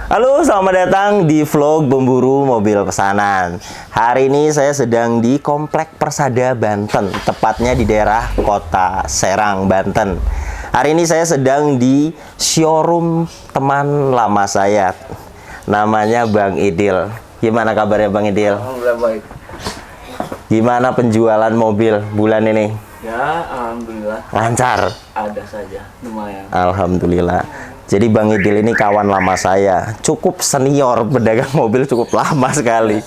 Halo, selamat datang di vlog pemburu mobil pesanan. Hari ini saya sedang di Komplek Persada, Banten, tepatnya di daerah Kota Serang, Banten. Hari ini saya sedang di showroom teman lama saya, namanya Bang Idil. Gimana kabarnya Bang Idil? Alhamdulillah baik. Gimana penjualan mobil bulan ini? Ya, alhamdulillah. Lancar? Ada saja, lumayan. Alhamdulillah. Jadi Bang Idil ini kawan lama saya, cukup senior, pedagang mobil cukup lama sekali.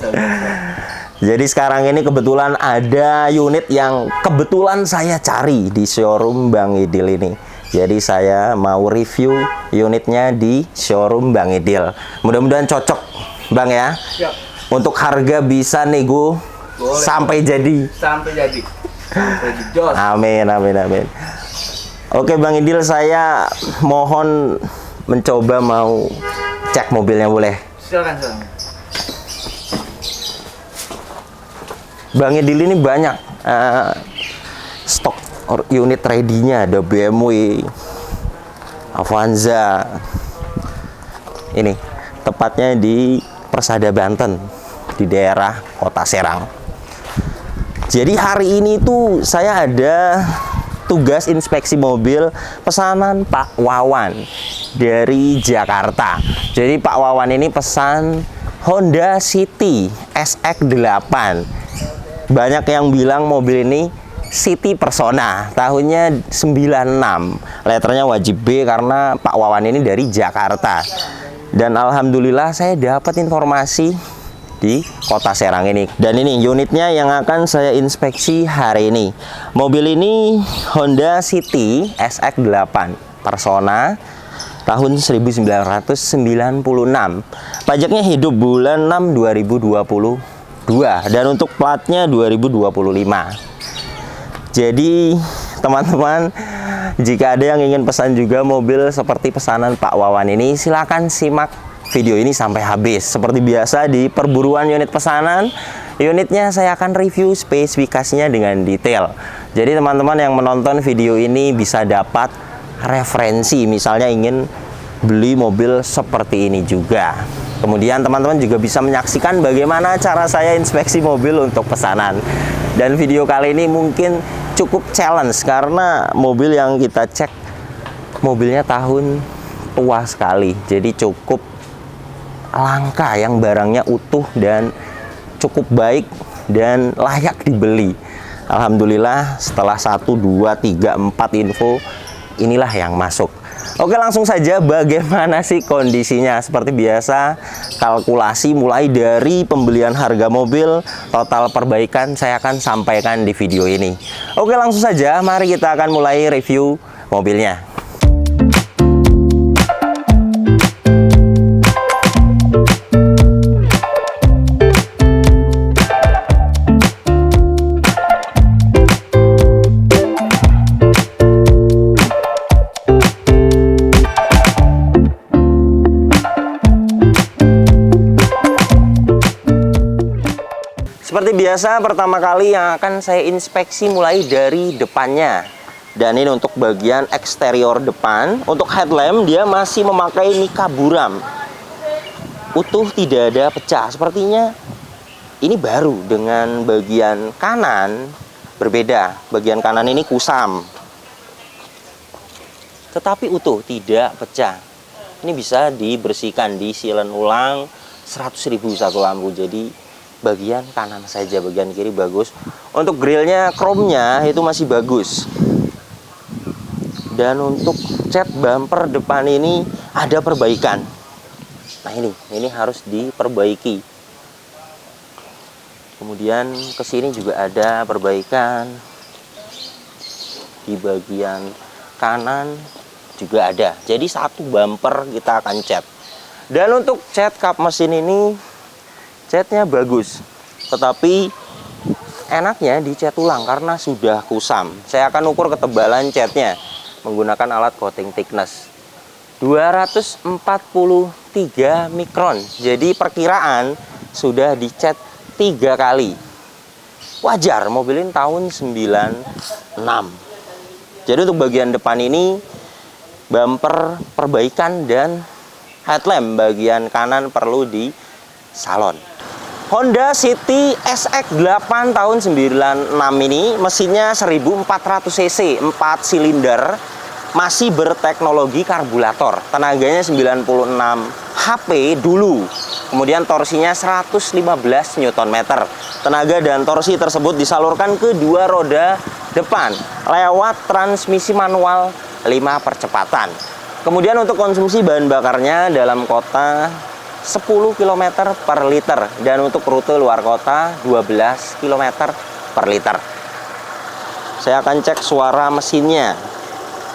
Jadi sekarang ini kebetulan ada unit yang kebetulan saya cari di showroom Bang Idil ini. Jadi saya mau review unitnya di showroom Bang Idil. Mudah-mudahan cocok Bang ya. Siap. Untuk harga bisa nego. Boleh. Sampai jadi. Sampai jadi. Sampai di jos. Amin, amin, amin. Oke Bang Idil, saya mohon mencoba mau cek mobilnya, boleh? Silakan, silakan. Bang Idil ini banyak stok unit ready-nya, ada BMW, Avanza. Ini tepatnya di Persada, Banten, di daerah Kota Serang. Jadi hari ini tuh saya ada tugas inspeksi mobil pesanan Pak Wawan dari Jakarta. Jadi Pak Wawan ini pesan Honda City SX8. Banyak yang bilang mobil ini City Persona, tahunnya 96. Letternya wajib B karena Pak Wawan ini dari Jakarta. Dan alhamdulillah saya dapat informasi di Kota Serang ini. Dan ini unitnya yang akan saya inspeksi hari ini. Mobil ini Honda City SX8 Persona tahun 1996. Pajaknya hidup bulan 6 2022 dan untuk platnya 2025. Jadi teman-teman, jika ada yang ingin pesan juga mobil seperti pesanan Pak Wawan ini, silakan simak video ini sampai habis. Seperti biasa di perburuan unit pesanan, unitnya saya akan review spesifikasinya dengan detail. Jadi teman-teman yang menonton video ini bisa dapat referensi, misalnya ingin beli mobil seperti ini juga. Kemudian teman-teman juga bisa menyaksikan bagaimana cara saya inspeksi mobil untuk pesanan. Dan video kali ini mungkin cukup challenge karena mobil yang kita cek mobilnya tahun tua sekali. Jadi cukup langka, yang barangnya utuh dan cukup baik dan layak dibeli. Alhamdulillah setelah 1, 2, 3, 4 info inilah yang masuk. Oke, langsung saja bagaimana sih kondisinya. Seperti biasa, kalkulasi mulai dari pembelian harga mobil, total perbaikan saya akan sampaikan di video ini. Oke, langsung saja mari kita akan mulai review mobilnya. Seperti biasa, pertama kali yang akan saya inspeksi mulai dari depannya. Dan ini untuk bagian eksterior depan. Untuk headlamp dia masih memakai Nika buram. Utuh, tidak ada pecah. Sepertinya ini baru. Dengan bagian kanan berbeda. Bagian kanan ini kusam, tetapi utuh, tidak pecah. Ini bisa dibersihkan, disilen ulang 100.000 satu lampu. Jadi bagian kanan saja, bagian kiri bagus. Untuk grillnya, chrome-nya itu masih bagus. Dan untuk cat bumper depan ini ada perbaikan. Nah ini harus diperbaiki. Kemudian ke sini juga ada perbaikan. Di bagian kanan juga ada. Jadi satu bumper kita akan cat. Dan untuk cat kap mesin ini, catnya bagus, tetapi enaknya dicat ulang karena sudah kusam. Saya akan ukur ketebalan catnya menggunakan alat coating thickness 243 mikron. Jadi perkiraan sudah dicat 3 kali. Wajar, mobil ini tahun 96. Jadi untuk bagian depan ini bumper perbaikan dan headlamp bagian kanan perlu di salon. Honda City SX8 tahun 96 ini mesinnya 1400 cc, 4 silinder, masih berteknologi karburator. Tenaganya 96 HP dulu. Kemudian torsinya 115 Nm. Tenaga dan torsi tersebut disalurkan ke dua roda depan lewat transmisi manual 5 percepatan. Kemudian untuk konsumsi bahan bakarnya dalam kota 10 km per liter dan untuk rute luar kota 12 km per liter. Saya akan cek suara mesinnya.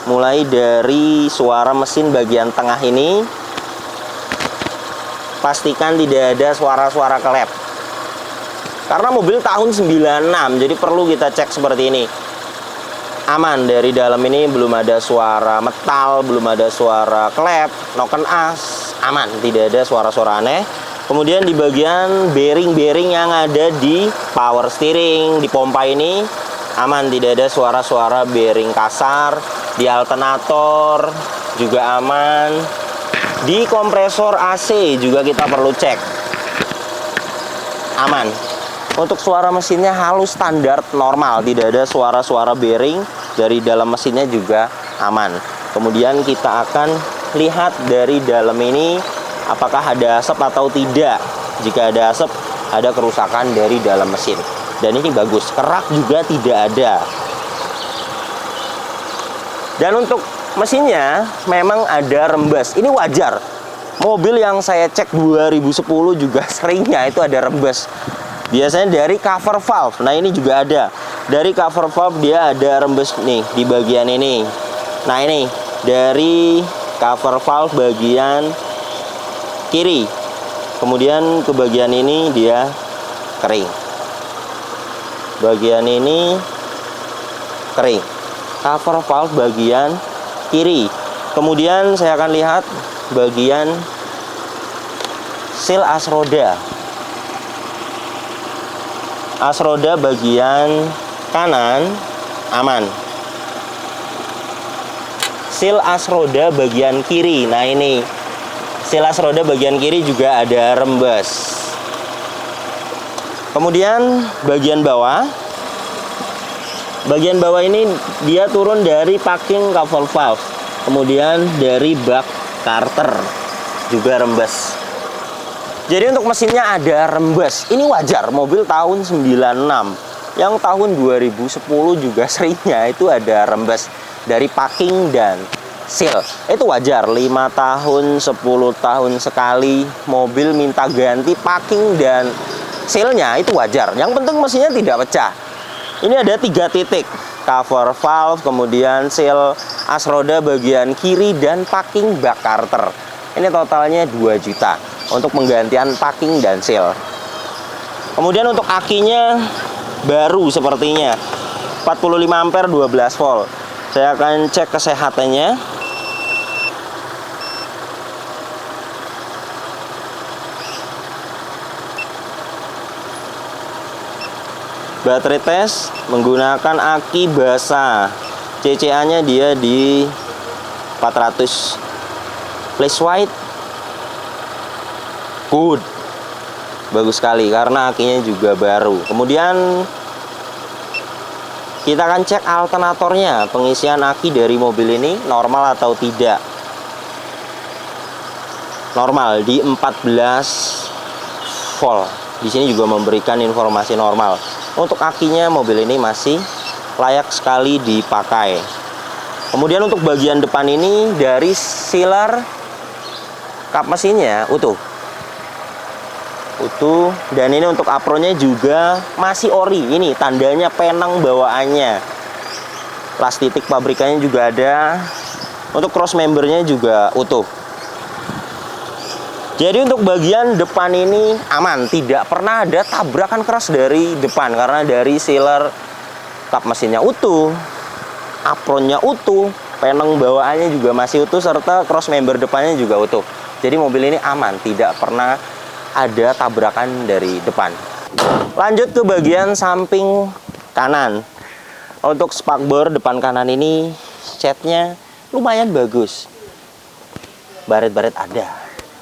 Mulai dari suara mesin bagian tengah ini, pastikan tidak ada suara-suara kelep. Karena mobil tahun 96, jadi perlu kita cek seperti ini. Aman, dari dalam ini belum ada suara metal, belum ada suara klep, noken as, aman, tidak ada suara-suara aneh. Kemudian di bagian bearing-bearing yang ada di power steering, di pompa ini aman, tidak ada suara-suara bearing kasar. Di alternator juga aman. Di kompresor AC juga kita perlu cek, aman. Untuk suara mesinnya halus standar normal, tidak ada suara-suara bearing. Dari dalam mesinnya juga aman. Kemudian kita akan lihat dari dalam ini apakah ada asap atau tidak. Jika ada asap, ada kerusakan dari dalam mesin. Dan ini bagus, kerak juga tidak ada. Dan untuk mesinnya memang ada rembes. Ini wajar. Mobil yang saya cek 2010 juga seringnya itu ada rembes. Biasanya dari cover valve. Nah, ini juga ada. Dari cover valve dia ada rembes nih di bagian ini. Nah, ini dari cover valve bagian kiri. Kemudian ke bagian ini dia kering. Bagian ini kering. Cover valve bagian kiri. Kemudian saya akan lihat bagian seal as roda. As roda bagian kanan aman. Seal as roda bagian kiri. Nah, ini seal as roda bagian kiri juga ada rembes. Kemudian bagian bawah. Bagian bawah ini dia turun dari packing cover valve. Kemudian dari bak karter juga rembes. Jadi untuk mesinnya ada rembes. Ini wajar, mobil tahun 96. Yang tahun 2010 juga seringnya itu ada rembes dari packing dan seal. Itu wajar, 5 tahun, 10 tahun sekali mobil minta ganti packing dan sealnya, itu wajar. Yang penting mesinnya tidak pecah. Ini ada 3 titik, cover valve, kemudian seal as roda bagian kiri, dan packing bak karter. Ini totalnya 2 juta untuk penggantian packing dan seal. Kemudian untuk akinya baru sepertinya, 45 ampere 12 volt. Saya akan cek kesehatannya. Baterai tes menggunakan aki basah. CCA-nya dia di 400. Flash white good, bagus sekali karena akinya juga baru. Kemudian kita akan cek alternatornya, pengisian aki dari mobil ini normal atau tidak. Normal di 14 volt. Di sini juga memberikan informasi normal. Untuk akinya mobil ini masih layak sekali dipakai. Kemudian untuk bagian depan ini dari sealer kap mesinnya utuh. Dan ini untuk apronnya juga masih ori. Ini tandanya penang bawaannya. Las titik pabrikannya juga ada. Untuk cross membernya juga utuh. Jadi untuk bagian depan ini aman, tidak pernah ada tabrakan keras dari depan karena dari sealer kap mesinnya utuh, apronnya utuh, penang bawaannya juga masih utuh, serta cross member depannya juga utuh. Jadi mobil ini aman, tidak pernah ada tabrakan dari depan. Lanjut ke bagian samping kanan. Untuk spakbor depan kanan ini catnya lumayan bagus. Baret-baret ada.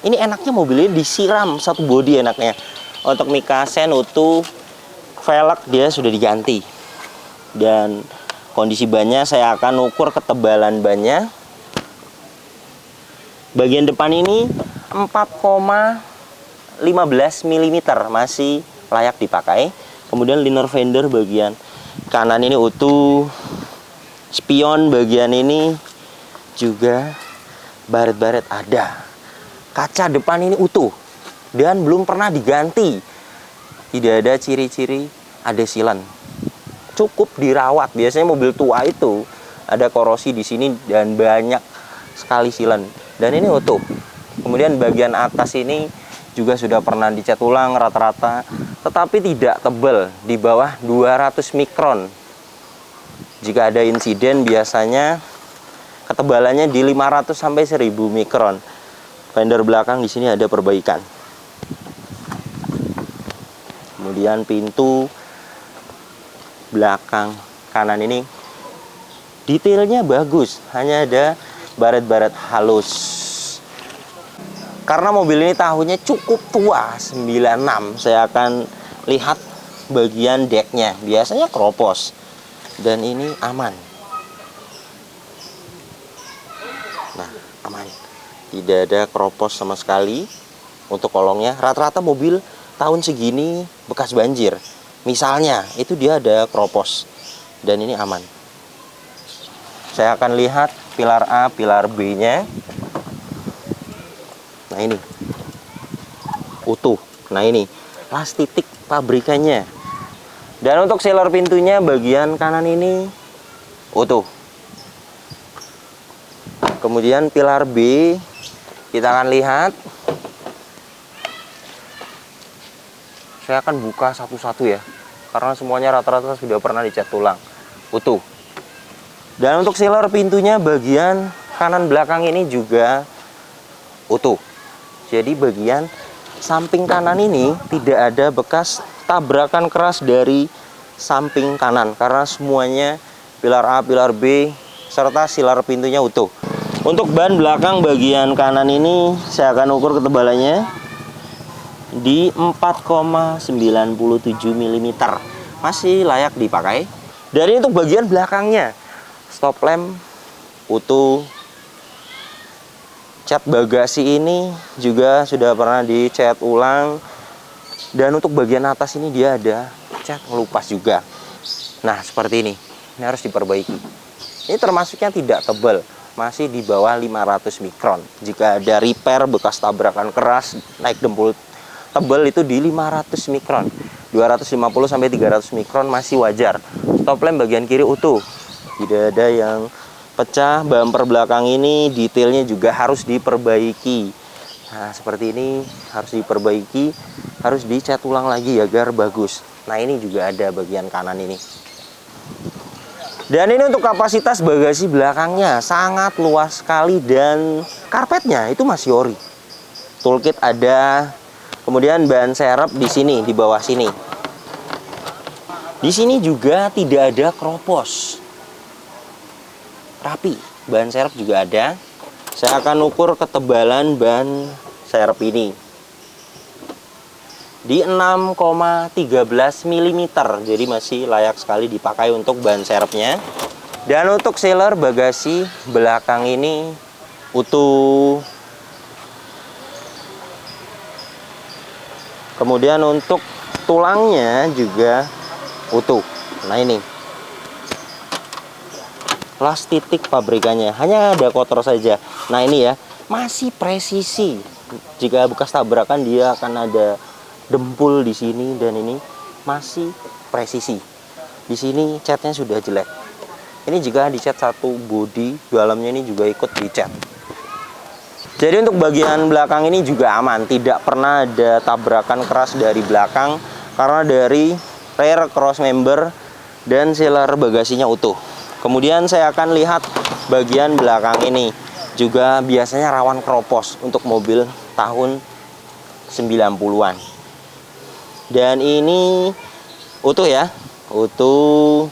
Ini enaknya mobil ini disiram satu bodi enaknya. Untuk Mikasen utuh, velg dia sudah diganti. Dan kondisi bannya saya akan ukur ketebalan bannya. Bagian depan ini 4,15 mm masih layak dipakai. Kemudian liner fender bagian kanan ini utuh. Spion bagian ini juga baret-baret ada. Kaca depan ini utuh dan belum pernah diganti. Tidak ada ciri-ciri ada silen. Cukup dirawat. Biasanya mobil tua itu ada korosi di sini dan banyak sekali silen. Dan ini utuh. Kemudian bagian atas ini juga sudah pernah dicat ulang rata-rata, tetapi tidak tebal, di bawah 200 mikron. Jika ada insiden biasanya ketebalannya di 500 sampai 1000 mikron. Fender belakang di sini ada perbaikan. Kemudian pintu belakang kanan ini detailnya bagus, hanya ada baret-baret halus. Karena mobil ini tahunnya cukup tua, 96, saya akan lihat bagian decknya. Biasanya kropos dan ini aman. Nah, aman. Tidak ada kropos sama sekali. Untuk kolongnya rata-rata mobil tahun segini bekas banjir. Misalnya itu dia ada kropos dan ini aman. Saya akan lihat pilar A, pilar B-nya. Nah ini utuh. Nah ini las titik pabrikannya. Dan untuk sealer pintunya bagian kanan ini utuh. Kemudian pilar B kita akan lihat. Saya akan buka satu-satu ya, karena semuanya rata-rata sudah pernah dicat ulang. Utuh. Dan untuk sealer pintunya bagian kanan belakang ini juga utuh. Jadi bagian samping kanan ini tidak ada bekas tabrakan keras dari samping kanan, karena semuanya pilar A, pilar B, serta sealer pintunya utuh. Untuk ban belakang bagian kanan ini saya akan ukur ketebalannya di 4,97 mm. Masih layak dipakai. Dan untuk bagian belakangnya, stop lamp utuh. Cat bagasi ini juga sudah pernah dicat ulang. Dan untuk bagian atas ini dia ada cat ngelupas juga. Nah, seperti ini. Ini harus diperbaiki. Ini termasuknya tidak tebal, masih di bawah 500 mikron. Jika ada repair bekas tabrakan keras naik dempul tebal itu di 500 mikron. 250 sampai 300 mikron masih wajar. Stop lamp bagian kiri utuh. Tidak ada yang pecah. Bumper belakang ini detailnya juga harus diperbaiki. Nah, seperti ini harus diperbaiki, harus dicat ulang lagi agar bagus. Nah, ini juga ada bagian kanan ini. Dan ini untuk kapasitas bagasi belakangnya sangat luas sekali dan karpetnya itu masih ori. Toolkit ada. Kemudian ban serep di sini, di bawah sini. Di sini juga tidak ada kropos. Rapi. Ban serep juga ada. Saya akan ukur ketebalan ban serep ini di 6,13 mm. Jadi masih layak sekali dipakai untuk ban serepnya. Dan untuk sealer bagasi belakang ini utuh. Kemudian untuk tulangnya juga utuh. Nah ini las titik pabrikannya, hanya ada kotor saja. Nah ini ya, masih presisi. Jika bekas tabrakan dia akan ada dempul di sini dan ini masih presisi. Di sini catnya sudah jelek. Ini jika dicat satu bodi, dalamnya ini juga ikut dicat. Jadi untuk bagian belakang ini juga aman, tidak pernah ada tabrakan keras dari belakang karena dari rear cross member dan sealer bagasinya utuh. Kemudian saya akan lihat bagian belakang ini juga biasanya rawan kropos untuk mobil tahun 90-an. Dan ini utuh ya, utuh,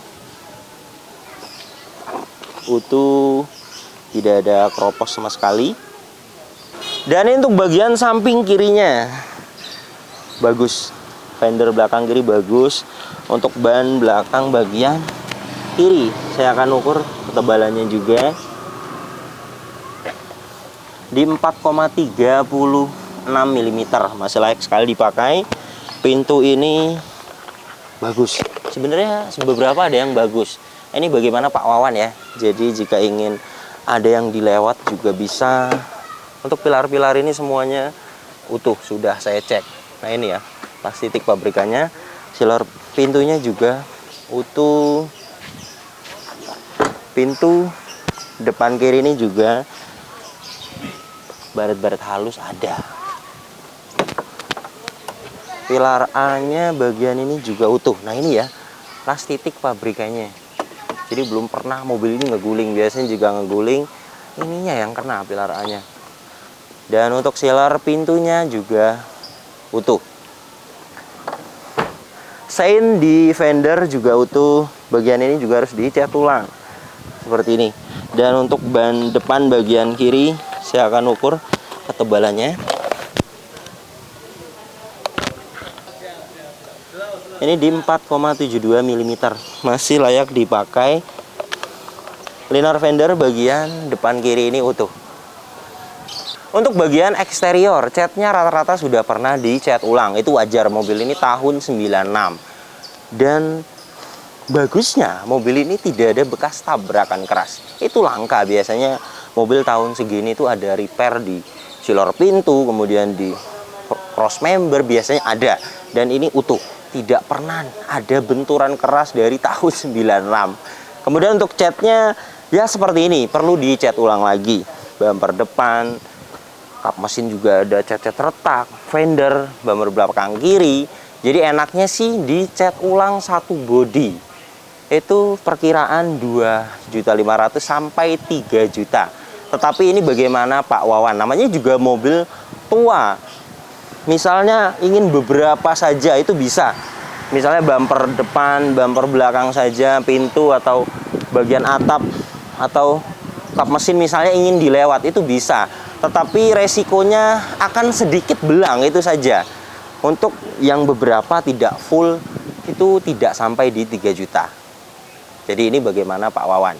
tidak ada kropos sama sekali. Dan ini untuk bagian samping kirinya bagus, fender belakang kiri bagus. Untuk ban belakang bagian kiri saya akan ukur ketebalannya juga di 4,36 mm, masih layak sekali dipakai. Pintu ini bagus, sebenarnya beberapa ada yang bagus. Ini bagaimana Pak Wawan ya, jadi jika ingin ada yang dilewat juga bisa. Untuk pilar-pilar ini semuanya utuh, sudah saya cek. Nah ini ya, pas titik pabrikannya. Sealer pintunya juga utuh. Pintu depan kiri ini juga baret-baret halus ada. Pilar A-nya bagian ini juga utuh. Nah ini ya, pas titik pabrikannya. Jadi belum pernah mobil ini ngeguling. Biasanya juga ngeguling, ininya yang kena pilar A-nya. Dan untuk sealer pintunya juga utuh. Sein di fender juga utuh. Bagian ini juga harus dicat ulang seperti ini. Dan untuk ban depan bagian kiri saya akan ukur ketebalannya. Ini di 4,72 mm, masih layak dipakai. Liner fender bagian depan kiri ini utuh. Untuk bagian eksterior, catnya rata-rata sudah pernah dicat ulang. Itu wajar, mobil ini tahun 96. Dan bagusnya mobil ini tidak ada bekas tabrakan keras. Itu langka, biasanya mobil tahun segini itu ada repair di sealer pintu, kemudian di cross member biasanya ada. Dan ini utuh, tidak pernah ada benturan keras dari tahun 96. Kemudian untuk catnya ya seperti ini, perlu dicat ulang lagi. Bumper depan, kap mesin juga ada cat-cat retak, fender, bumper belakang kiri. Jadi enaknya sih dicat ulang satu bodi. Itu perkiraan 2.500.000 sampai 3 juta. Tetapi ini bagaimana Pak Wawan? Namanya juga mobil tua. Misalnya ingin beberapa saja itu bisa. Misalnya bumper depan, bumper belakang saja, pintu atau bagian atap atau kap mesin misalnya ingin dilewat itu bisa. Tetapi resikonya akan sedikit belang itu saja. Untuk yang beberapa tidak full itu tidak sampai di 3 juta. Jadi ini bagaimana Pak Wawan.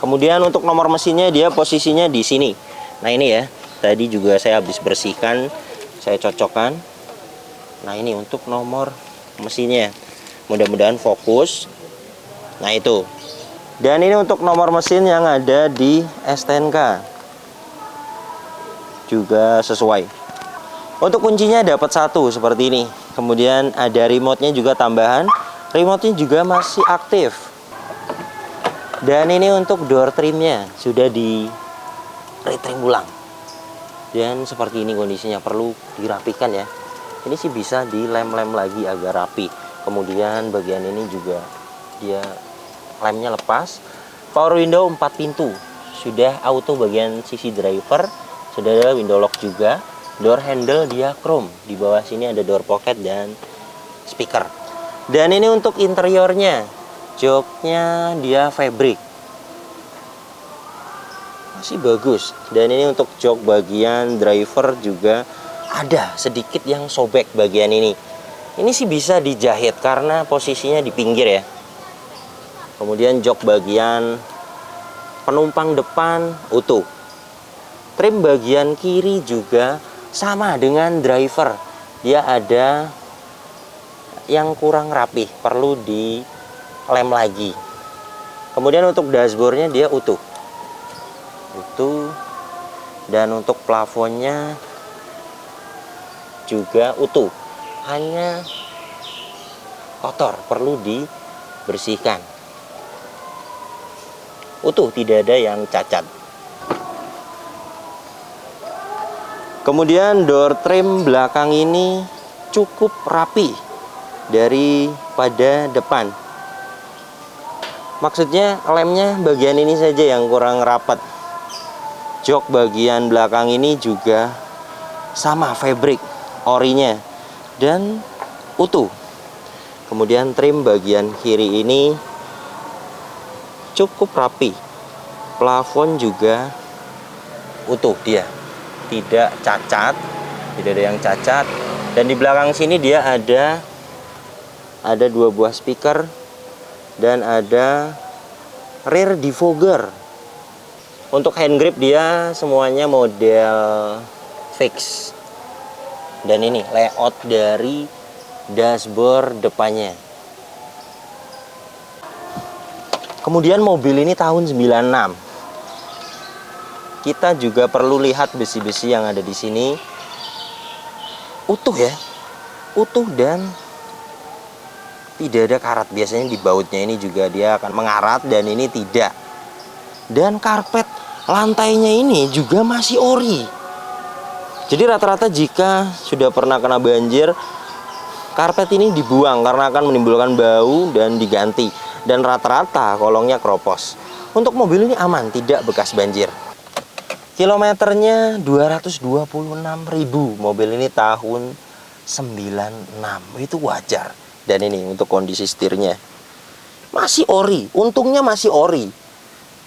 Kemudian untuk nomor mesinnya dia posisinya di sini. Nah ini ya, tadi juga saya habis bersihkan, saya cocokkan. Nah ini untuk nomor mesinnya. Mudah-mudahan fokus. Nah itu. Dan ini untuk nomor mesin yang ada di STNK. Juga sesuai. Untuk kuncinya dapat satu seperti ini. Kemudian ada remote-nya juga tambahan. Remote-nya juga masih aktif. Dan ini untuk door trimnya sudah di retrim ulang. Dan seperti ini kondisinya, perlu dirapikan ya. Ini sih bisa dilem-lem lagi agar rapi. Kemudian bagian ini juga dia lemnya lepas. Power window 4 pintu. Sudah auto bagian sisi driver. Sudah ada window lock juga. Door handle dia chrome. Di bawah sini ada door pocket dan speaker. Dan ini untuk interiornya. Joknya dia fabric. Masih bagus. Dan ini untuk jok bagian driver juga ada sedikit yang sobek bagian ini. Ini sih bisa dijahit karena posisinya di pinggir ya. Kemudian jok bagian penumpang depan utuh. Trim bagian kiri juga sama dengan driver. Dia ada yang kurang rapih, perlu dilem lagi. Kemudian untuk dashboardnya dia utuh. Utuh. Dan untuk plafonnya juga utuh. Hanya kotor, perlu dibersihkan. Utuh, tidak ada yang cacat. Kemudian door trim belakang ini cukup rapi daripada depan. Maksudnya lemnya bagian ini saja yang kurang rapat. Jok bagian belakang ini juga sama fabric orinya dan utuh. Kemudian trim bagian kiri ini cukup rapi. Plafon juga utuh dia. tidak cacat, tidak ada yang cacat. Dan di belakang sini dia ada 2 buah speaker dan ada rear defogger. Untuk hand grip dia semuanya model fix. Dan ini layout dari dashboard depannya. Kemudian mobil ini tahun 96. Kita juga perlu lihat besi-besi yang ada di sini. Utuh ya. Utuh dan tidak ada karat. Biasanya di bautnya ini juga dia akan mengarat dan ini tidak. Dan karpet lantainya ini juga masih ori. Jadi rata-rata jika sudah pernah kena banjir, karpet ini dibuang karena akan menimbulkan bau dan diganti. Dan rata-rata kolongnya keropos. Untuk mobil ini aman, tidak bekas banjir. Kilometernya 226.000. Mobil ini tahun 96. Itu wajar. Dan ini untuk kondisi setirnya masih ori. Untungnya masih ori.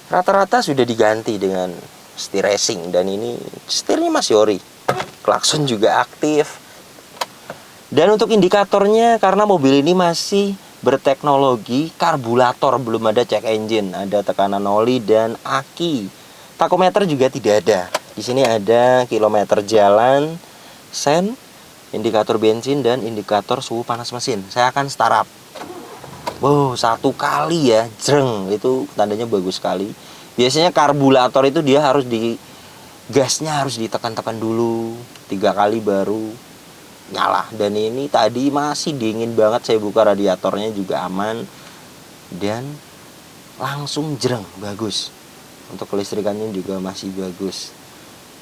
Rata-rata sudah diganti dengan setir racing. Dan ini setirnya masih ori. Klakson juga aktif. Dan untuk indikatornya, karena mobil ini masih berteknologi karburator, belum ada check engine, ada tekanan oli dan aki. Takometer juga tidak ada. Di sini ada kilometer jalan, sen, indikator bensin dan indikator suhu panas mesin. Saya akan startup. Wow, 1 kali ya, jreng, itu tandanya bagus sekali. Biasanya karburator itu dia harus gasnya harus ditekan-tekan dulu 3 kali baru nyala. Dan ini tadi masih dingin banget, saya buka radiatornya juga aman dan langsung jreng, bagus. Untuk kelistrikannya juga masih bagus.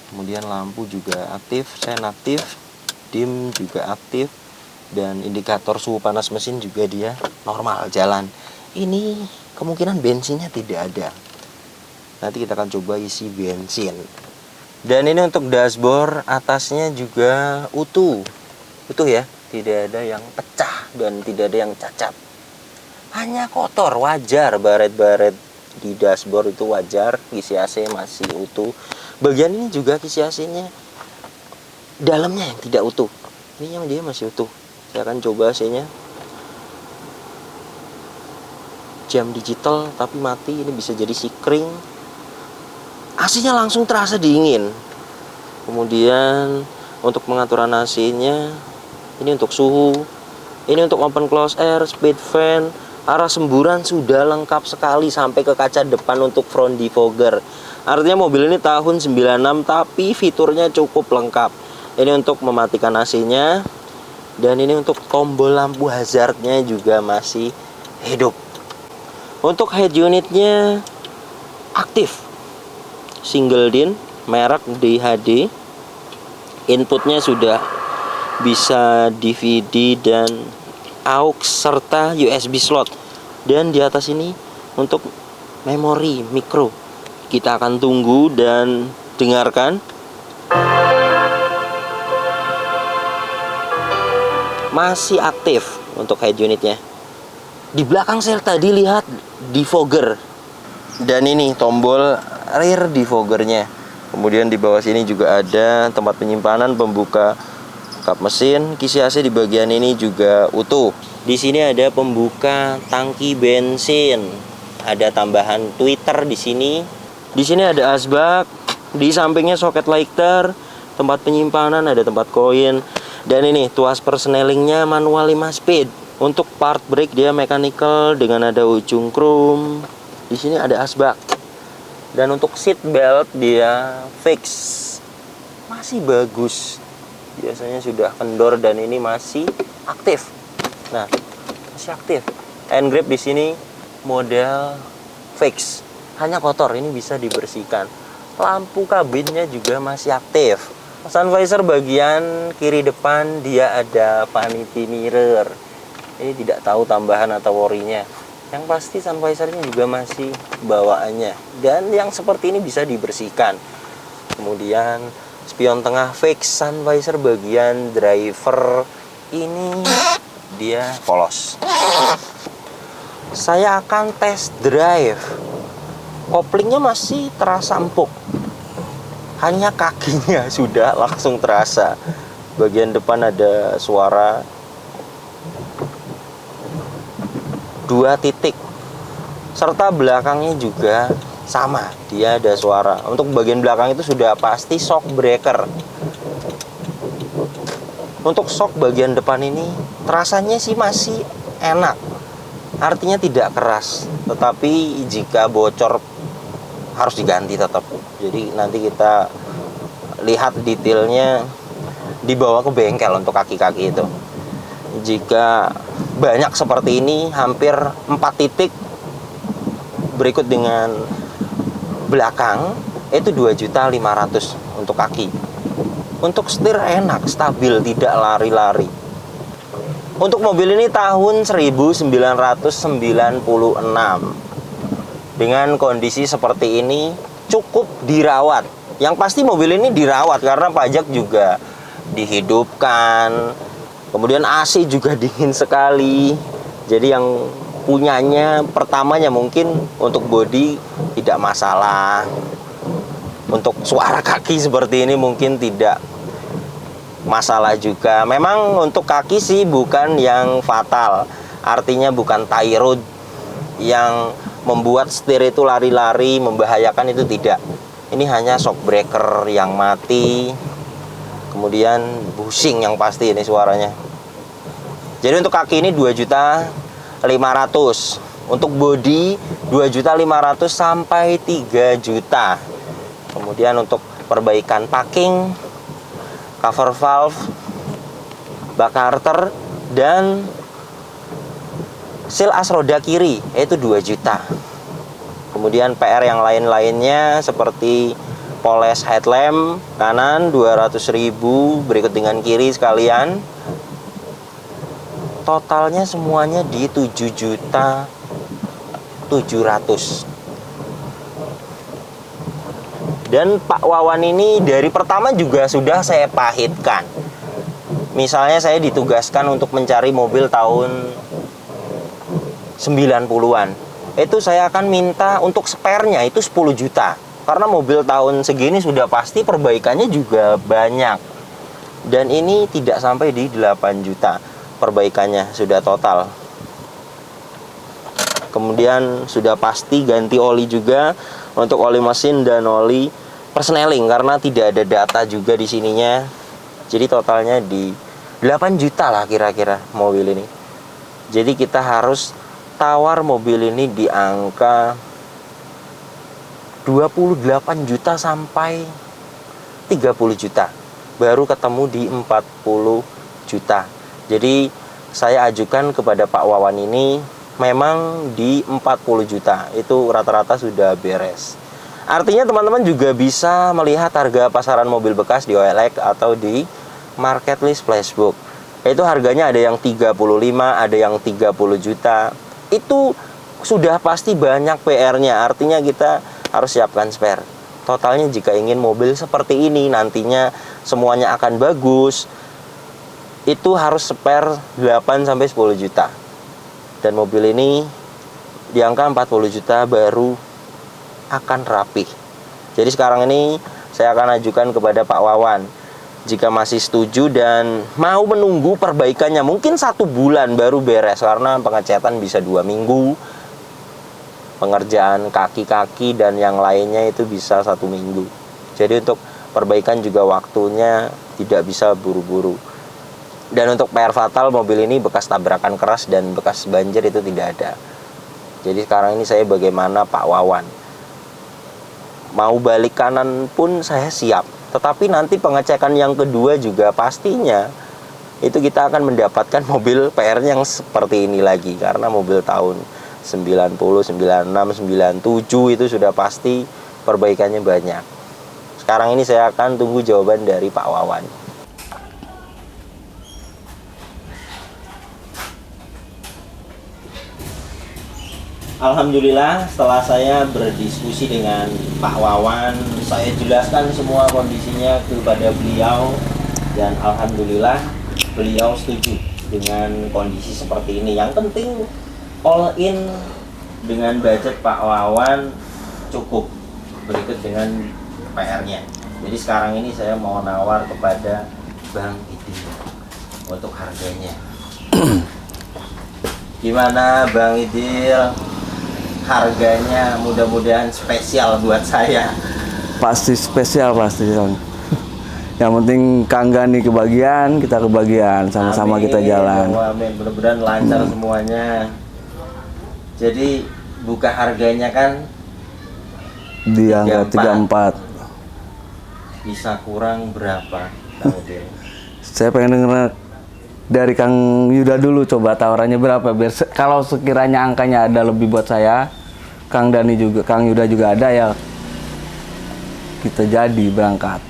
Kemudian lampu juga aktif, sen aktif, dim juga aktif, dan indikator suhu panas mesin juga dia normal jalan. Ini kemungkinan bensinnya tidak ada. Nanti kita akan coba isi bensin. Dan ini untuk dashboard atasnya juga utuh ya, tidak ada yang pecah dan tidak ada yang cacat. Hanya kotor, wajar. Baret-baret di dashboard itu wajar. Kisi AC masih utuh. Bagian ini juga kisi AC-nya dalamnya yang tidak utuh. Ini yang dia masih utuh. Saya akan coba AC-nya. Jam digital tapi mati. Ini bisa jadi sikring. AC-nya langsung terasa dingin. Kemudian untuk pengaturan AC-nya, ini untuk suhu, ini untuk open close air, speed fan, arah semburan sudah lengkap sekali sampai ke kaca depan untuk front defogger. Artinya mobil ini tahun 96 tapi fiturnya cukup lengkap. Ini untuk mematikan AC-nya. Dan ini untuk tombol lampu hazardnya juga masih hidup. Untuk head unitnya aktif. Single DIN, merek DHD. Inputnya sudah bisa DVD dan aux serta USB slot. Dan di atas ini untuk memori micro. Kita akan tunggu dan dengarkan. Masih aktif untuk head unitnya. Di belakang saya tadi lihat defogger. Dan ini tombol rear defoggernya. Kemudian di bawah sini juga ada tempat penyimpanan, pembuka kap mesin. Kisi AC di bagian ini juga utuh. Di sini ada pembuka tangki bensin. Ada tambahan tweeter di sini. Di sini ada asbak. Di sampingnya soket lighter, tempat penyimpanan, ada tempat koin. Dan ini tuas persnelingnya manual 5 speed. Untuk part brake dia mechanical dengan ada ujung chrome. Di sini ada asbak. Dan untuk seat belt dia fix. Masih bagus. Biasanya sudah kendor dan ini masih aktif. Nah, masih aktif. Hand grip di sini model fix. Hanya kotor, ini bisa dibersihkan. Lampu kabinnya juga masih aktif. Sun visor bagian kiri depan dia ada vanity mirror. Ini tidak tahu tambahan atau worry-nya. Yang pasti sun visornya juga masih bawaannya. Dan yang seperti ini bisa dibersihkan. Kemudian spion tengah fix, sun visor bagian driver ini dia polos. Saya akan test drive. Koplingnya masih terasa empuk. hanya kakinya sudah langsung terasa. Bagian depan ada suara 2 titik, serta belakangnya juga sama, dia ada suara. Untuk bagian belakang itu sudah pasti shock breaker. Untuk shock bagian depan ini rasanya sih masih enak, artinya tidak keras, tetapi jika bocor harus diganti tetap. Jadi nanti kita lihat detailnya dibawa ke bengkel untuk kaki-kaki itu. Jika banyak seperti ini, hampir 4 titik, berikut dengan belakang itu 2.500.000 untuk kaki. Untuk setir enak, stabil, tidak lari-lari. Untuk mobil ini tahun 1996. Dengan kondisi seperti ini cukup dirawat. Yang pasti mobil ini dirawat karena pajak juga dihidupkan. Kemudian AC juga dingin sekali. Jadi yang punyanya pertamanya mungkin untuk bodi tidak masalah. Untuk suara kaki seperti ini mungkin tidak masalah juga. Memang untuk kaki sih bukan yang fatal. Artinya bukan tie rod yang membuat setir itu lari-lari, membahayakan, itu tidak. Ini hanya shock breaker yang mati. Kemudian bushing yang pasti ini suaranya. Jadi untuk kaki ini 2.500.000. Untuk bodi 2.500.000 sampai 3 juta. Kemudian untuk perbaikan packing, cover valve, bak karter, dan seal as roda kiri itu 2 juta. Kemudian PR yang lain-lainnya seperti poles headlamp kanan 200.000, berikut dengan kiri sekalian. Totalnya semuanya di 7.700.000. Dan Pak Wawan ini dari pertama juga sudah saya pahitkan. Misalnya saya ditugaskan untuk mencari mobil tahun 90-an. Itu saya akan minta untuk spare-nya itu 10 juta. Karena mobil tahun segini sudah pasti perbaikannya juga banyak. Dan ini tidak sampai di 8 juta perbaikannya sudah total. Kemudian sudah pasti ganti oli juga untuk oli mesin dan oli persneling karena tidak ada data juga di sininya. Jadi totalnya di 8 juta lah kira-kira mobil ini. Jadi kita harus tawar mobil ini di angka 28 juta sampai 30 juta. Baru ketemu di 40 juta. Jadi saya ajukan kepada Pak Wawan ini memang di 40 juta. Itu rata-rata sudah beres. Artinya teman-teman juga bisa melihat harga pasaran mobil bekas di OLX atau di Marketplace Facebook. Itu harganya ada yang 35, ada yang 30 juta. Itu sudah pasti banyak PR-nya. Artinya kita harus siapkan spare. Totalnya jika ingin mobil seperti ini nantinya semuanya akan bagus, itu harus spare 8 sampai 10 juta. Dan mobil ini di angka 40 juta baru akan rapih. Jadi sekarang ini saya akan ajukan kepada Pak Wawan. Jika masih setuju dan mau menunggu perbaikannya, mungkin 1 bulan baru beres. Karena pengecatan bisa 2 minggu. Pengerjaan kaki-kaki dan yang lainnya itu bisa 1 minggu. Jadi untuk perbaikan juga waktunya tidak bisa buru-buru. Dan untuk PR fatal mobil ini bekas tabrakan keras dan bekas banjir itu tidak ada. Jadi sekarang ini saya bagaimana Pak Wawan. Mau balik kanan pun saya siap. Tetapi nanti pengecekan yang kedua juga pastinya itu kita akan mendapatkan mobil PR yang seperti ini lagi. Karena mobil tahun 90, 96, 97 itu sudah pasti perbaikannya banyak. Sekarang ini saya akan tunggu jawaban dari Pak Wawan. Alhamdulillah setelah saya berdiskusi dengan Pak Wawan, saya jelaskan semua kondisinya kepada beliau. Dan alhamdulillah beliau setuju dengan kondisi seperti ini. Yang penting all in dengan budget Pak Wawan cukup. Berikut dengan PR-nya. Jadi sekarang ini saya mau nawar kepada Bang Idil untuk harganya. Gimana Bang Idil? Harganya mudah-mudahan spesial buat saya. Pasti spesial pasti Kang. Yang penting Kang Gani kebagian, kita kebagian, sama-sama Amin, kita jalan. amin, mudah-mudahan lancar semuanya. Jadi buka harganya kan Di angka 34. bisa kurang berapa Bang Idil? Saya pengen denger dari Kang Yuda dulu, coba tawarannya berapa biar kalau sekiranya angkanya ada lebih buat saya, Kang Dani juga, Kang Yuda juga ada ya, kita jadi berangkat.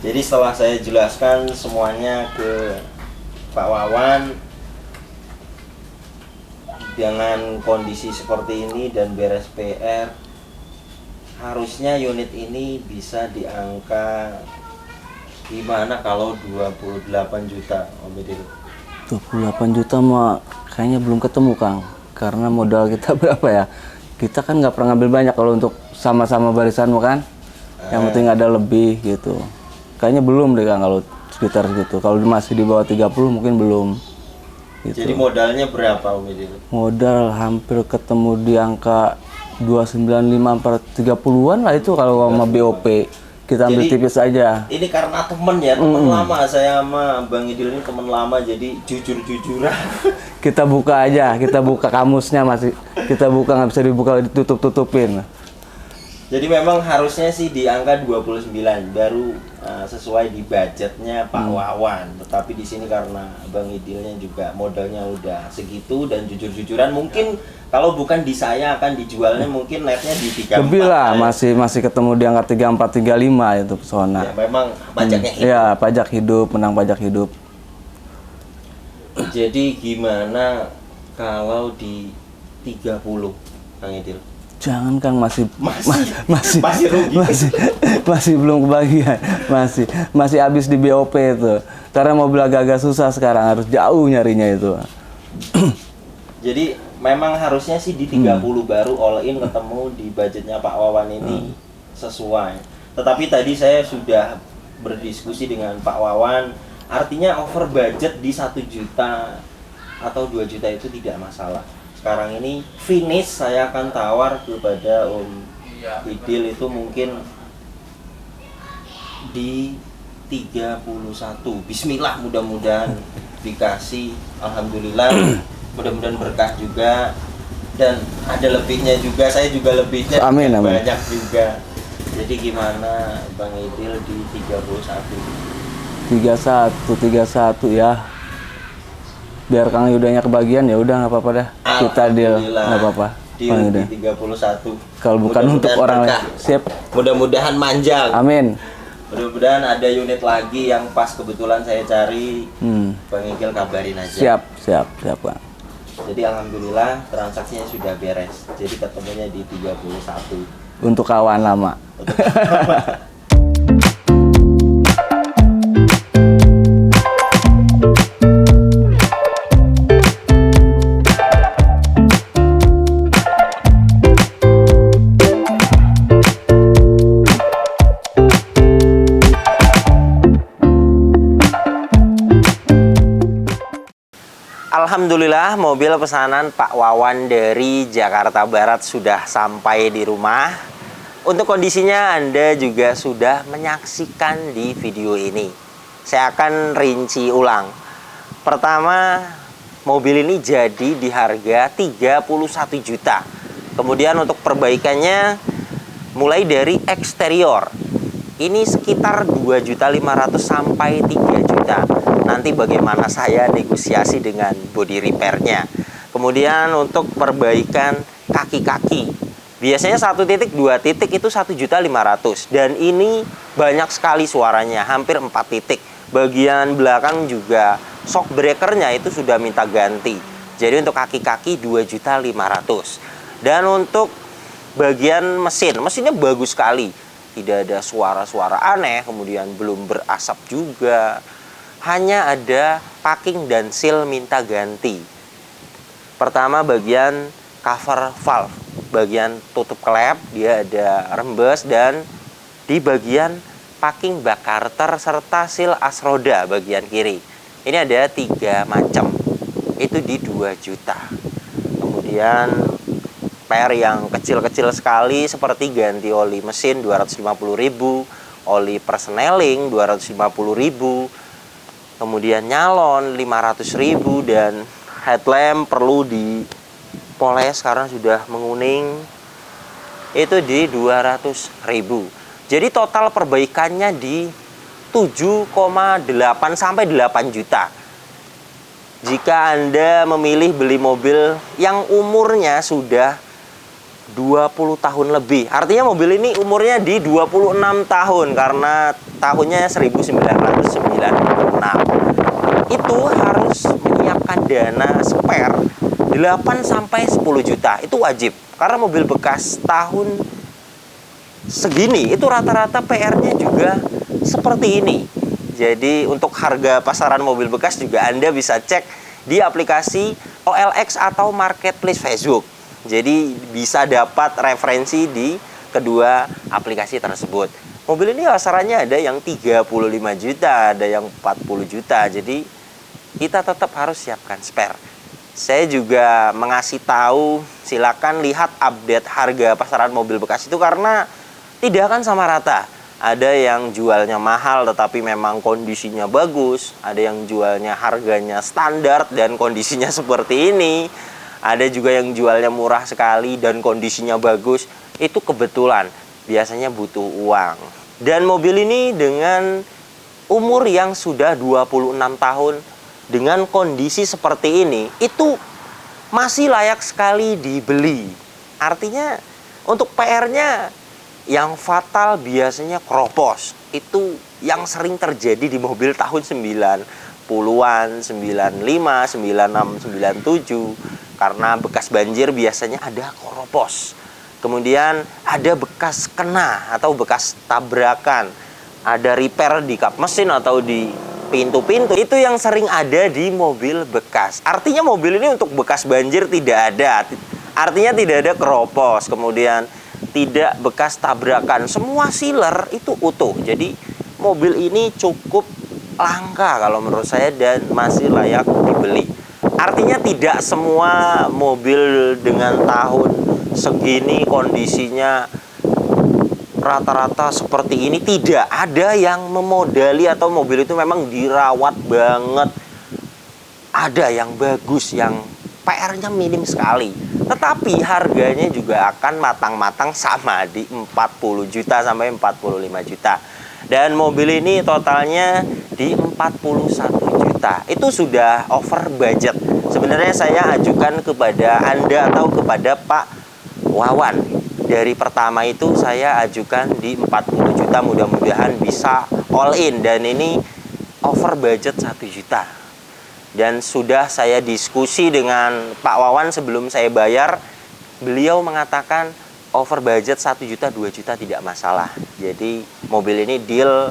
Jadi setelah saya jelaskan semuanya ke Pak Wawan dengan kondisi seperti ini dan beres PR, harusnya unit ini bisa di angka gimana kalau 28 juta Om Idil? 28 juta mah kayaknya belum ketemu Kang, karena modal kita berapa ya? Kita kan nggak pernah ngambil banyak kalau untuk sama-sama barisan kan. Yang penting ada lebih gitu. Kayaknya belum deh Kang kalau sekitar gitu. Kalau masih di bawah 30 mungkin belum. Gitu. Jadi modalnya berapa Om Idil? Modal hampir ketemu di angka 295 per 30-an lah itu kalau sama BOP. Kita ambil Jadi, tipis aja. Ini karena temen ya, temen lama. Saya sama Bang Idil ini temen lama, jadi jujur-jujuran. Kita buka aja, kita buka kamusnya masih. Kita buka, nggak bisa dibuka, ditutup-tutupin. Jadi memang harusnya sih di angka 29 baru sesuai di budgetnya Pak Wawan. Tetapi di sini karena Bang Idilnya juga modalnya udah segitu dan jujur-jujuran, mungkin kalau bukan di saya akan dijualnya mungkin netnya di 34. Lebih lah, ya. masih ketemu di angka 34 35 itu pesona. Ya, memang pajaknya hidup. Iya, pajak hidup, menang pajak hidup. Jadi gimana kalau di 30 Kang Idil? Jangan Kang, masih Masih rugi. masih belum kebagian, masih habis di BOP itu. Karena mobil agak-agak susah sekarang, harus jauh nyarinya itu. Jadi memang harusnya sih di 30 baru all in ketemu di budgetnya Pak Wawan ini sesuai. Tetapi tadi saya sudah berdiskusi dengan Pak Wawan, artinya over budget di 1 juta atau 2 juta itu tidak masalah. Sekarang ini finish saya akan tawar kepada Om Idil itu mungkin di 31. Bismillah, mudah-mudahan dikasih. Alhamdulillah, mudah-mudahan berkah juga dan ada lebihnya juga. Saya juga lebihnya Amin, amin. banyak juga. Jadi gimana Bang Idil di 31 31 biar Kang Yudanya kebagian ya udah nggak apa-apa dah, kita deal, nggak apa-apa Kang Deal Yuda. di 31. Kalau bukan untuk orang lain, siap. Mudah-mudahan manjang. Amin. Mudah-mudahan ada unit lagi yang pas kebetulan saya cari. Bang Igil kabarin aja. Siap Kang. Jadi alhamdulillah transaksinya sudah beres. Jadi ketemunya di 31. Untuk kawan lama. Alhamdulillah mobil pesanan Pak Wawan dari Jakarta Barat sudah sampai di rumah. Untuk kondisinya Anda juga sudah menyaksikan di video ini. Saya akan rinci ulang. Pertama, mobil ini jadi di harga 31 juta. Kemudian untuk perbaikannya mulai dari eksterior. Ini sekitar 2.500.000 sampai 3 juta. Nanti bagaimana saya negosiasi dengan body repairnya. Kemudian untuk perbaikan kaki-kaki, biasanya 1 titik 2 titik itu 1.500.000 dan ini banyak sekali suaranya, hampir 4 titik. Bagian belakang juga shock breakernya itu sudah minta ganti. Jadi untuk kaki-kaki 2.500.000. Dan untuk bagian mesinnya bagus sekali, tidak ada suara-suara aneh, kemudian belum berasap juga. Hanya ada packing dan seal minta ganti. Pertama bagian cover valve, bagian tutup klep dia ada rembes, dan di bagian packing bak karter, serta seal as roda bagian kiri. Ini ada 3 macam. Itu di 2 juta. Kemudian per yang kecil-kecil sekali seperti ganti oli mesin 250.000, oli persneling 250.000, kemudian nyalon 500.000, dan headlamp perlu dipoles karena sudah menguning, itu di 200.000. Jadi total perbaikannya di 7,8 sampai 8 juta. Jika Anda memilih beli mobil yang umurnya sudah 20 tahun lebih. Artinya mobil ini umurnya di 26 tahun karena tahunnya 1996. Itu harus menyiapkan dana spare 8 sampai 10 juta. Itu wajib. Karena mobil bekas tahun segini itu rata-rata PR-nya juga seperti ini. Jadi untuk harga pasaran mobil bekas juga Anda bisa cek di aplikasi OLX atau Marketplace Facebook. Jadi bisa dapat referensi di kedua aplikasi tersebut. Mobil ini pasarannya ada yang 35 juta, ada yang 40 juta. Jadi kita tetap harus siapkan spare. Saya juga mengasih tahu, silakan lihat update harga pasaran mobil bekas itu karena tidak akan sama rata. Ada yang jualnya mahal tetapi memang kondisinya bagus. Ada yang jualnya harganya standar dan kondisinya seperti ini. Ada juga yang jualnya murah sekali dan kondisinya bagus. Itu kebetulan, biasanya butuh uang. Dan mobil ini dengan umur yang sudah 26 tahun, dengan kondisi seperti ini, itu masih layak sekali dibeli. Artinya untuk PR-nya yang fatal biasanya keropos. Itu yang sering terjadi di mobil tahun 90-an, 95, 96, 97. Karena bekas banjir biasanya ada keropos. Kemudian ada bekas kena atau bekas tabrakan. Ada repair di kap mesin atau di pintu-pintu. Itu yang sering ada di mobil bekas. Artinya mobil ini untuk bekas banjir tidak ada. Artinya tidak ada keropos. Kemudian tidak bekas tabrakan, semua sealer itu utuh. Jadi mobil ini cukup langka kalau menurut saya dan masih layak dibeli. Artinya tidak semua mobil dengan tahun segini kondisinya rata-rata seperti ini. Tidak ada yang memodali atau mobil itu memang dirawat banget. Ada yang bagus, yang PR-nya minim sekali. Tetapi harganya juga akan matang-matang sama di 40 juta sampai 45 juta. Dan mobil ini totalnya di 41 juta. Itu sudah over budget. Sebenarnya saya ajukan kepada Anda atau kepada Pak Wawan. Dari pertama itu saya ajukan di 40 juta. Mudah-mudahan bisa all in. Dan ini over budget 1 juta. Dan sudah saya diskusi dengan Pak Wawan sebelum saya bayar. Beliau mengatakan over budget 1 juta, 2 juta tidak masalah. Jadi mobil ini deal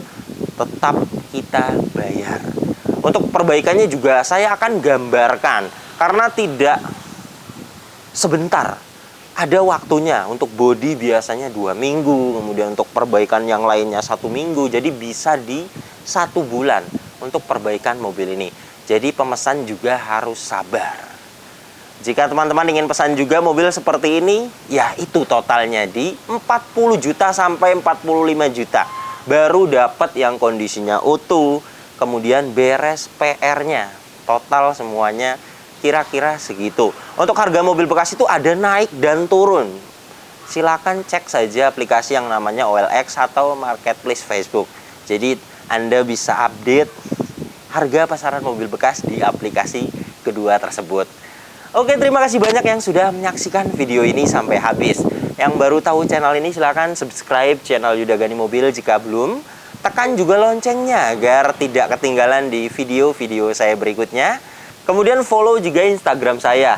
tetap kita bayar. Untuk perbaikannya juga saya akan gambarkan. Karena tidak sebentar. Ada waktunya. Untuk bodi biasanya 2 minggu. Kemudian untuk perbaikan yang lainnya 1 minggu. Jadi bisa di 1 bulan untuk perbaikan mobil ini. Jadi pemesan juga harus sabar. Jika teman-teman ingin pesan juga mobil seperti ini, ya itu totalnya di 40 juta sampai 45 juta. Baru dapat yang kondisinya utuh, kemudian beres PR-nya. Total semuanya kira-kira segitu. Untuk harga mobil bekas itu ada naik dan turun. Silakan cek saja aplikasi yang namanya OLX atau Marketplace Facebook. Jadi Anda bisa update harga pasaran mobil bekas di aplikasi kedua tersebut. Oke, terima kasih banyak yang sudah menyaksikan video ini sampai habis. Yang baru tahu channel ini silahkan subscribe channel Yuda Gani Mobil jika belum. Tekan juga loncengnya agar tidak ketinggalan di video-video saya berikutnya. Kemudian follow juga Instagram saya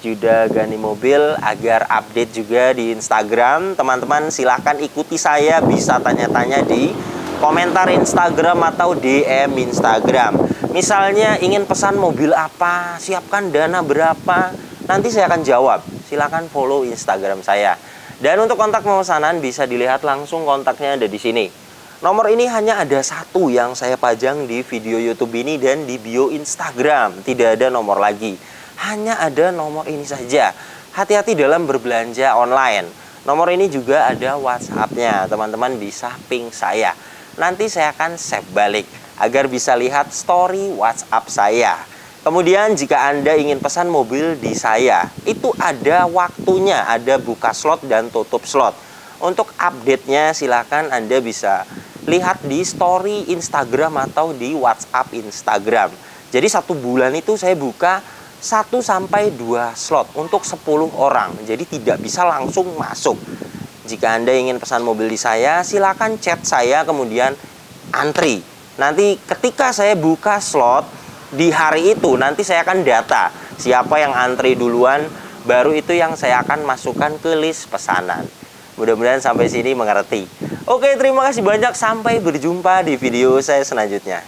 @yudaganimobil agar update juga di Instagram. Teman-teman silahkan ikuti saya, bisa tanya-tanya di komentar Instagram atau DM Instagram. Misalnya ingin pesan mobil apa, siapkan dana berapa, nanti saya akan jawab. Silakan follow Instagram saya. Dan untuk kontak pemesanan bisa dilihat langsung, kontaknya ada di sini. Nomor ini hanya ada satu yang saya pajang di video YouTube ini dan di bio Instagram. Tidak ada nomor lagi. Hanya ada nomor ini saja. Hati-hati dalam berbelanja online. Nomor ini juga ada WhatsApp-nya. Teman-teman bisa ping saya. Nanti saya akan save balik agar bisa lihat story WhatsApp saya. Kemudian jika Anda ingin pesan mobil di saya, itu ada waktunya, ada buka slot dan tutup slot. Untuk update-nya silakan Anda bisa lihat di story Instagram atau di WhatsApp Instagram. Jadi 1 bulan itu saya buka 1 sampai 2 slot untuk 10 orang. Jadi tidak bisa langsung masuk. Jika Anda ingin pesan mobil di saya, silakan chat saya kemudian antri. Nanti ketika saya buka slot di hari itu, nanti saya akan data siapa yang antri duluan, baru itu yang saya akan masukkan ke list pesanan. Mudah-mudahan sampai sini mengerti. Oke, terima kasih banyak. Sampai berjumpa di video saya selanjutnya.